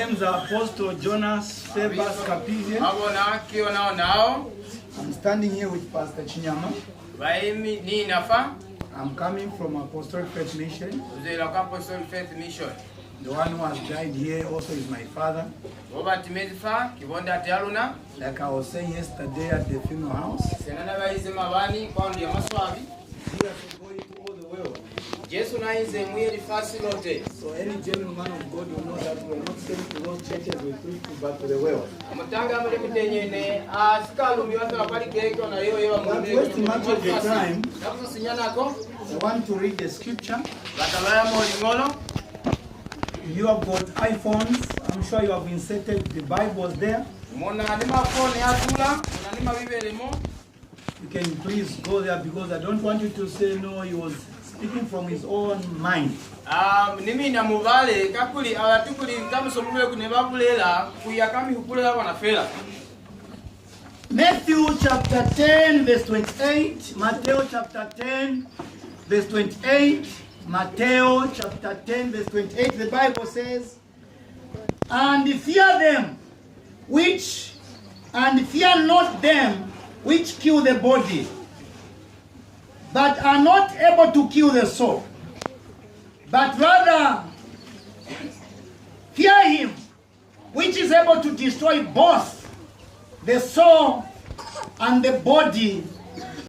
Names are Apostle Jonas Febas Kapize. I'm standing here with Pastor Chinyama. I'm coming from Apostolic Faith Mission. The one who has died here also is my father. Like I was saying yesterday at the funeral house, we are going to all the world. So any genuine man of God will know that we are not sent to those churches we preach to, but to the world. But wasting much of the time, I want to read the scripture. You have got iPhones. I'm sure you have inserted the Bibles there. You can please go there because I don't want you to say no, he was speaking from his own mind. Matthew chapter 10 verse 28, Matthew chapter 10 verse 28, Matthew chapter 10 verse 28, the Bible says, and fear not them which kill the body, but are not able to kill the soul, but rather fear him which is able to destroy both the soul and the body